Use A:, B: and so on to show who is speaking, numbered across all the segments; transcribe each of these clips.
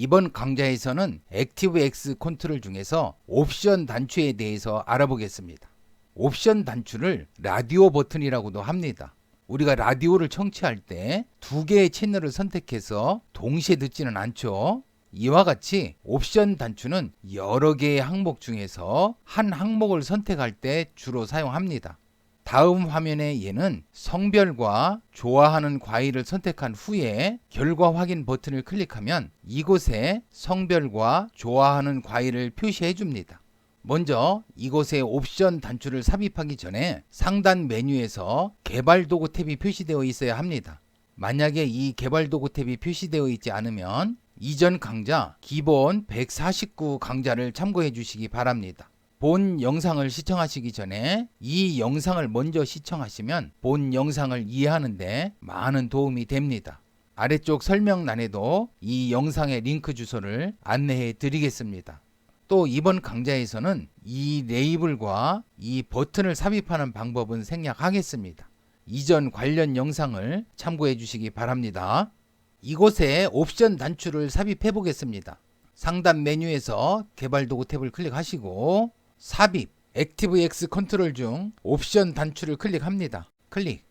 A: 이번 강좌에서는 액티브엑스 컨트롤 중에서 옵션 단추에 대해서 알아보겠습니다. 옵션 단추를 라디오 버튼이라고도 합니다. 우리가 라디오를 청취할 때 두 개의 채널을 선택해서 동시에 듣지는 않죠. 이와 같이 옵션 단추는 여러 개의 항목 중에서 한 항목을 선택할 때 주로 사용합니다. 다음 화면에 얘는 성별과 좋아하는 과일을 선택한 후에 결과 확인 버튼을 클릭하면 이곳에 성별과 좋아하는 과일을 표시해 줍니다. 먼저 이곳에 옵션 단추를 삽입하기 전에 상단 메뉴에서 개발도구 탭이 표시되어 있어야 합니다. 만약에 이 개발도구 탭이 표시되어 있지 않으면 이전 강좌 기본 149 강좌를 참고해 주시기 바랍니다. 본 영상을 시청하시기 전에 이 영상을 먼저 시청하시면 본 영상을 이해하는데 많은 도움이 됩니다. 아래쪽 설명란에도 이 영상의 링크 주소를 안내해 드리겠습니다. 또 이번 강좌에서는 이 레이블과 이 버튼을 삽입하는 방법은 생략하겠습니다. 이전 관련 영상을 참고해 주시기 바랍니다. 이곳에 옵션 단추를 삽입해 보겠습니다. 상단 메뉴에서 개발도구 탭을 클릭하시고 삽입, 액티브엑스 컨트롤 중 옵션 단추를 클릭합니다. 클릭.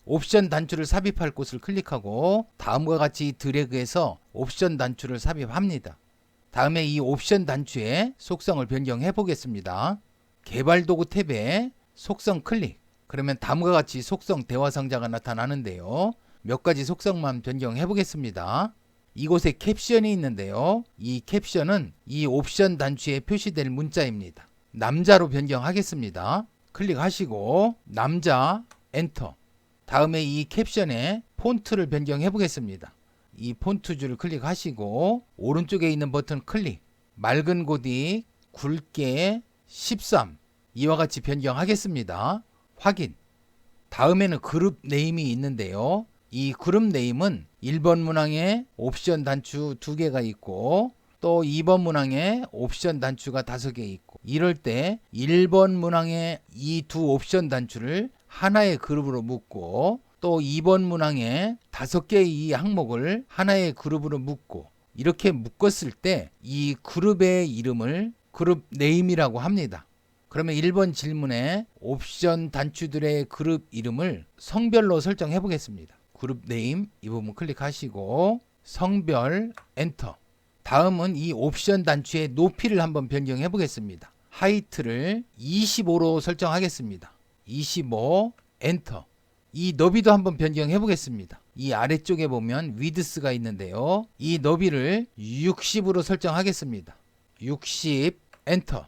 A: 옵션 단추를 삽입할 곳을 클릭하고 다음과 같이 드래그해서 옵션 단추를 삽입합니다. 다음에 이 옵션 단추의 속성을 변경해 보겠습니다. 개발도구 탭에 속성 클릭. 그러면 다음과 같이 속성 대화 상자가 나타나는데요. 몇 가지 속성만 변경해 보겠습니다. 이곳에 캡션이 있는데요. 이 캡션은 이 옵션 단추에 표시될 문자입니다. 남자로 변경하겠습니다. 클릭하시고 남자 엔터. 다음에 이 캡션에 폰트를 변경해 보겠습니다. 이 폰트 줄을 클릭하시고 오른쪽에 있는 버튼 클릭. 맑은 고딕 굵게 13 이와 같이 변경하겠습니다. 확인. 다음에는 그룹 네임이 있는데요. 이 그룹 네임은 1번 문항에 옵션 단추 2개가 있고 또 2번 문항에 옵션 단추가 5개 있고 이럴 때 1번 문항에 이 두 옵션 단추를 하나의 그룹으로 묶고 또 2번 문항에 5개의 이 항목을 하나의 그룹으로 묶고 이렇게 묶었을 때 이 그룹의 이름을 그룹 네임이라고 합니다. 그러면 1번 질문에 옵션 단추들의 그룹 이름을 성별로 설정해 보겠습니다. 그룹 네임 이 부분 클릭하시고 성별 엔터. 다음은 이 옵션 단추의 높이를 한번 변경해 보겠습니다. 하이트를 25로 설정하겠습니다. 25 엔터. 이 너비도 한번 변경해 보겠습니다. 이 아래쪽에 보면 위드스가 있는데요. 이 너비를 60으로 설정하겠습니다. 60 엔터.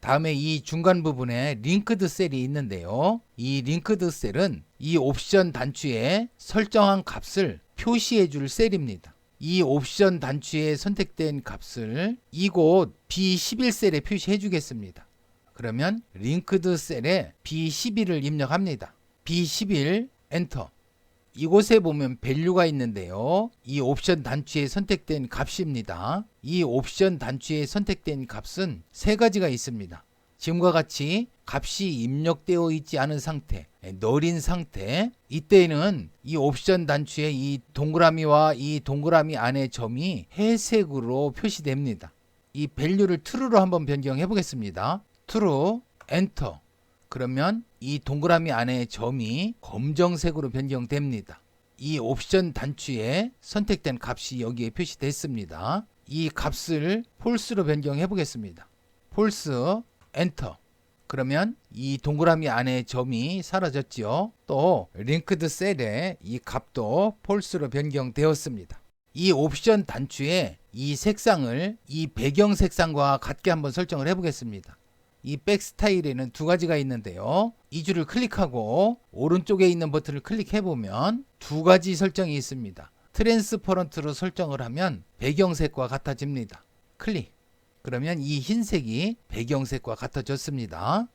A: 다음에 이 중간 부분에 링크드 셀이 있는데요. 이 링크드 셀은 이 옵션 단추에 설정한 값을 표시해 줄 셀입니다. 이 옵션 단추에 선택된 값을 이곳 B11셀에 표시해 주겠습니다. 그러면 링크드 셀에 B11을 입력합니다. B11 엔터. 이곳에 보면 밸류가 있는데요. 이 옵션 단추에 선택된 값입니다. 이 옵션 단추에 선택된 값은 세 가지가 있습니다. 지금과 같이 값이 입력되어 있지 않은 상태, 널인 상태. 이때는 이 옵션 단추의 이 동그라미와 이 동그라미 안에 점이 회색으로 표시됩니다. 이 밸류를 true로 한번 변경해 보겠습니다. true 엔터. 그러면 이 동그라미 안에 점이 검정색으로 변경됩니다. 이 옵션 단추에 선택된 값이 여기에 표시됐습니다. 이 값을 false로 변경해 보겠습니다. false 엔터. 그러면 이 동그라미 안에 점이 사라졌죠. 또 링크드 셀에 이 값도 false로 변경되었습니다. 이 옵션 단추에 이 색상을 이 배경 색상과 같게 한번 설정을 해 보겠습니다. 이 백 스타일에는 두 가지가 있는데요. 이 줄을 클릭하고 오른쪽에 있는 버튼을 클릭해 보면 두 가지 설정이 있습니다. 트랜스퍼런트로 설정을 하면 배경색과 같아집니다. 클릭. 그러면 이 흰색이 배경색과 같아졌습니다.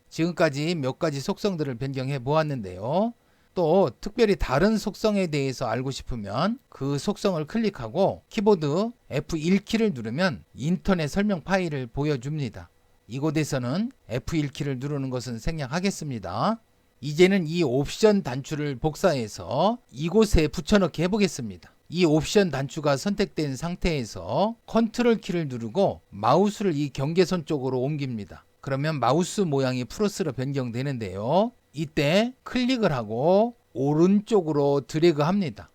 A: 지금까지 몇 가지 속성들을 변경해 보았는데요. 또 특별히 다른 속성에 대해서 알고 싶으면 그 속성을 클릭하고 키보드 F1키를 누르면 인터넷 설명 파일을 보여줍니다. 이곳에서는 F1키를 누르는 것은 생략하겠습니다. 이제는 이 옵션 단추를 복사해서 이곳에 붙여넣기 해보겠습니다. 이 옵션 단추가 선택된 상태에서 컨트롤 키를 누르고 마우스를 이 경계선 쪽으로 옮깁니다. 그러면 마우스 모양이 플러스로 변경되는데요. 이때 클릭을 하고 오른쪽으로 드래그 합니다.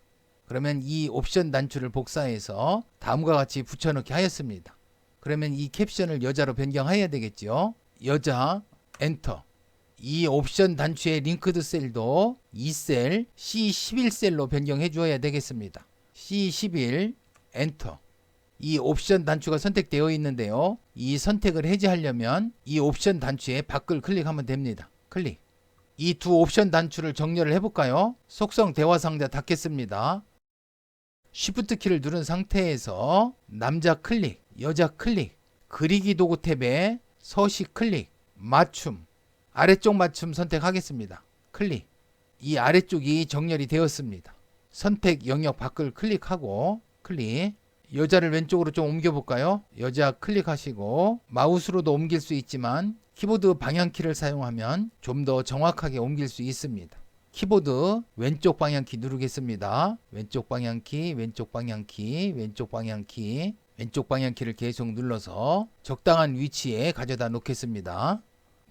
A: 그러면 이 옵션 단추를 복사해서 다음과 같이 붙여넣기 하였습니다. 그러면 이 캡션을 여자로 변경해야 되겠죠. 여자 엔터. 이 옵션 단추의 링크드 셀도 2셀 C11셀로 변경해 주어야 되겠습니다. C11 엔터. 이 옵션 단추가 선택되어 있는데요. 이 선택을 해제하려면 이 옵션 단추에 밖을 클릭하면 됩니다. 클릭. 이 두 옵션 단추를 정렬을 해볼까요? 속성 대화 상자 닫겠습니다. Shift 키를 누른 상태에서 남자 클릭, 여자 클릭, 그리기 도구 탭에 서식 클릭, 맞춤, 아래쪽 맞춤 선택하겠습니다. 클릭. 이 아래쪽이 정렬이 되었습니다. 선택 영역 밖을 클릭하고 클릭. 여자를 왼쪽으로 좀 옮겨볼까요? 여자 클릭하시고 마우스로도 옮길 수 있지만 키보드 방향키를 사용하면 좀 더 정확하게 옮길 수 있습니다. 키보드 왼쪽 방향키 누르겠습니다. 왼쪽 방향키, 왼쪽 방향키, 왼쪽 방향키, 왼쪽 방향키를 계속 눌러서 적당한 위치에 가져다 놓겠습니다.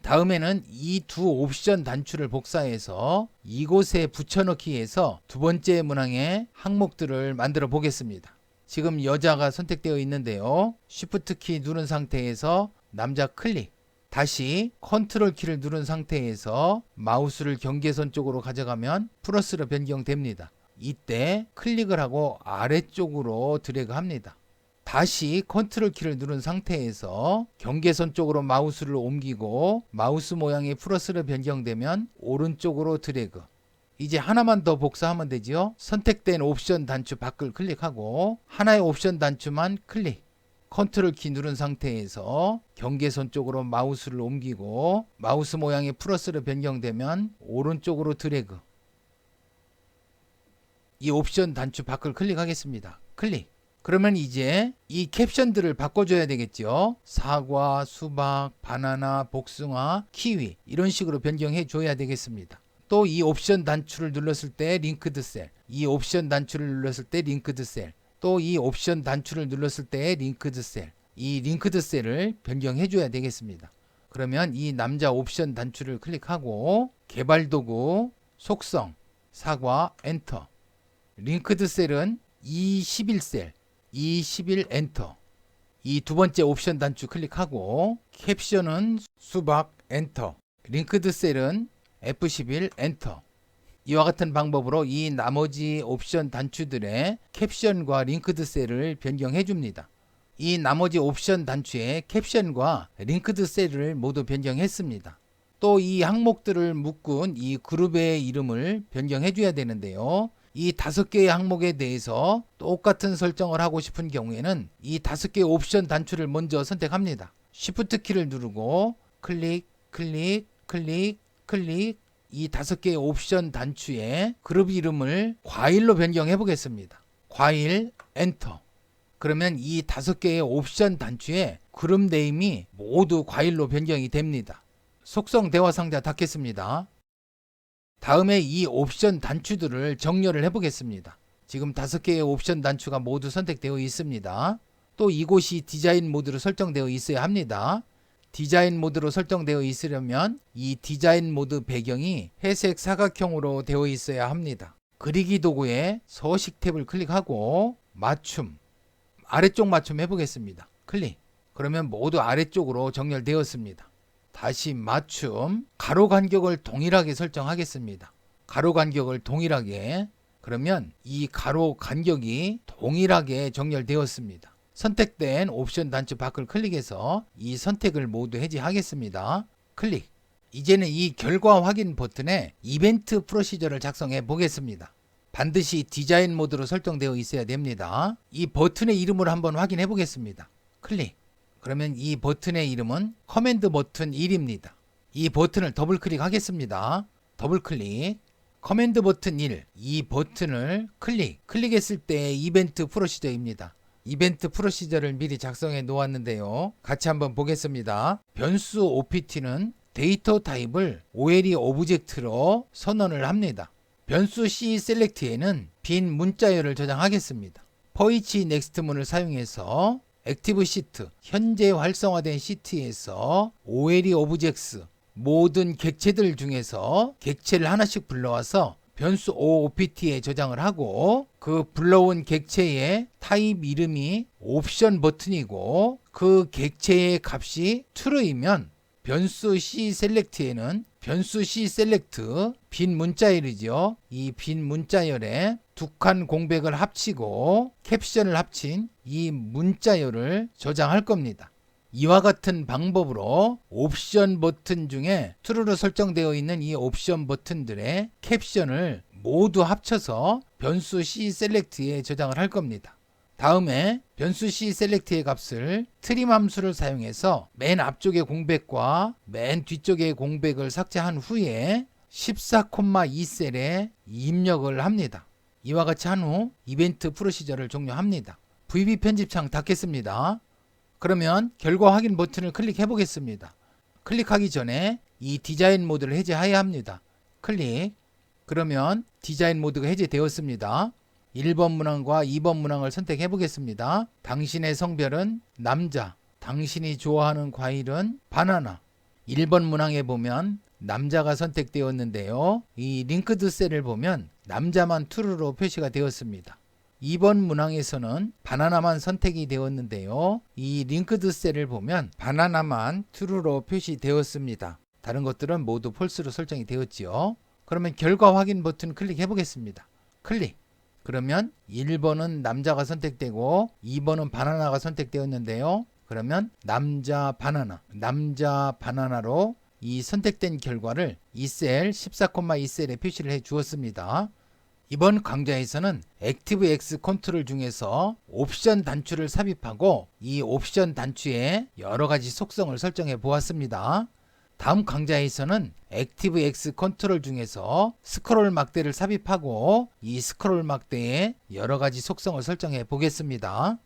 A: 다음에는 이 두 옵션 단추를 복사해서 이곳에 붙여넣기해서 두 번째 문항의 항목들을 만들어 보겠습니다. 지금 여자가 선택되어 있는데요. Shift 키 누른 상태에서 남자 클릭. 다시 컨트롤 키를 누른 상태에서 마우스를 경계선 쪽으로 가져가면 플러스로 변경됩니다. 이때 클릭을 하고 아래쪽으로 드래그 합니다. 다시 컨트롤 키를 누른 상태에서 경계선 쪽으로 마우스를 옮기고 마우스 모양이 플러스로 변경되면 오른쪽으로 드래그. 이제 하나만 더 복사하면 되죠. 선택된 옵션 단추 밖을 클릭하고 하나의 옵션 단추만 클릭. 컨트롤 키 누른 상태에서 경계선 쪽으로 마우스를 옮기고 마우스 모양이 플러스로 변경되면 오른쪽으로 드래그. 이 옵션 단추 밖을 클릭하겠습니다. 클릭. 그러면 이제 이 캡션들을 바꿔줘야 되겠죠. 사과, 수박, 바나나, 복숭아, 키위 이런 식으로 변경해 줘야 되겠습니다. 또 이 옵션 단추를 눌렀을 때 링크드 셀, 이 옵션 단추를 눌렀을 때 링크드 셀, 또 이 옵션 단추를 눌렀을 때 링크드 셀, 이 링크드 셀을 변경해 줘야 되겠습니다. 그러면 이 남자 옵션 단추를 클릭하고 개발 도구, 속성, 사과, 엔터. 링크드 셀은 E11셀, E11 엔터. 이 두 번째 옵션 단추 클릭하고 캡션은 수박 엔터. 링크드 셀은 F11 엔터. 이와 같은 방법으로 이 나머지 옵션 단추들의 캡션과 링크드 셀을 변경해 줍니다. 이 나머지 옵션 단추의 캡션과 링크드 셀을 모두 변경했습니다. 또 이 항목들을 묶은 이 그룹의 이름을 변경해 줘야 되는데요. 이 5개의 항목에 대해서 똑같은 설정을 하고 싶은 경우에는 이 5개의 옵션 단추를 먼저 선택합니다. Shift 키를 누르고 클릭, 클릭, 클릭, 클릭. 이 5개의 옵션 단추의 그룹 이름을 과일로 변경해 보겠습니다. 과일 엔터. 그러면 이 5개의 옵션 단추의 그룹 네임이 모두 과일로 변경이 됩니다. 속성 대화 상자 닫겠습니다. 다음에 이 옵션 단추들을 정렬을 해보겠습니다. 지금 5개의 옵션 단추가 모두 선택되어 있습니다. 또 이곳이 디자인 모드로 설정되어 있어야 합니다. 디자인 모드로 설정되어 있으려면 이 디자인 모드 배경이 회색 사각형으로 되어 있어야 합니다. 그리기 도구에 서식 탭을 클릭하고 맞춤, 아래쪽 맞춤 해보겠습니다. 클릭. 그러면 모두 아래쪽으로 정렬되었습니다. 다시 맞춤, 가로 간격을 동일하게 설정하겠습니다. 가로 간격을 동일하게. 그러면 이 가로 간격이 동일하게 정렬되었습니다. 선택된 옵션 단추 밖을 클릭해서 이 선택을 모두 해제하겠습니다. 클릭. 이제는 이 결과 확인 버튼에 이벤트 프로시저를 작성해 보겠습니다. 반드시 디자인 모드로 설정되어 있어야 됩니다. 이 버튼의 이름을 한번 확인해 보겠습니다. 클릭. 그러면 이 버튼의 이름은 커맨드 버튼 1입니다. 이 버튼을 더블 클릭하겠습니다. 더블 클릭. 커맨드 버튼 1. 이 버튼을 클릭했을 때 이벤트 프로시저입니다. 이벤트 프로시저를 미리 작성해 놓았는데요. 같이 한번 보겠습니다. 변수 OPT는 데이터 타입을 OLE 오브젝트로 선언을 합니다. 변수 C 셀렉트에는 빈 문자열을 저장하겠습니다. for each next문을 사용해서 액티브 시트, 현재 활성화된 시트에서 OLE 오브젝트, 모든 객체들 중에서 객체를 하나씩 불러와서 변수 OOPT에 저장을 하고 그 불러온 객체의 타입 이름이 옵션 버튼이고 그 객체의 값이 true이면 변수 C 셀렉트에는 변수 C 셀렉트 빈 문자열이죠. 이 빈 문자열에 두 칸 공백을 합치고 캡션을 합친 이 문자열을 저장할 겁니다. 이와 같은 방법으로 옵션 버튼 중에 true로 설정되어 있는 이 옵션 버튼들의 캡션을 모두 합쳐서 변수 C 셀렉트에 저장을 할 겁니다. 다음에 변수 C 셀렉트의 값을 트림 함수를 사용해서 맨 앞쪽의 공백과 맨 뒤쪽의 공백을 삭제한 후에 14,2셀에 입력을 합니다. 이와 같이 한 후 이벤트 프로시저를 종료합니다. VB 편집창 닫겠습니다. 그러면 결과 확인 버튼을 클릭해 보겠습니다. 클릭하기 전에 이 디자인 모드를 해제해야 합니다. 클릭. 그러면 디자인 모드가 해제되었습니다. 1번 문항과 2번 문항을 선택해 보겠습니다. 당신의 성별은 남자, 당신이 좋아하는 과일은 바나나. 1번 문항에 보면 남자가 선택되었는데요. 이 링크드 셀을 보면 남자만 true로 표시가 되었습니다. 2번 문항에서는 바나나만 선택이 되었는데요. 이 링크드 셀을 보면 바나나만 true로 표시되었습니다. 다른 것들은 모두 false로 설정이 되었지요. 그러면 결과 확인 버튼 클릭해 보겠습니다. 클릭. 그러면 1번은 남자가 선택되고 2번은 바나나가 선택되었는데요. 그러면 남자 바나나로 이 선택된 결과를 이 셀 14,2셀에 표시를 해 주었습니다. 이번 강좌에서는 ActiveX 컨트롤 중에서 옵션 단추를 삽입하고 이 옵션 단추의 여러 가지 속성을 설정해 보았습니다. 다음 강좌에서는 ActiveX 컨트롤 중에서 스크롤 막대를 삽입하고 이 스크롤 막대의 여러 가지 속성을 설정해 보겠습니다.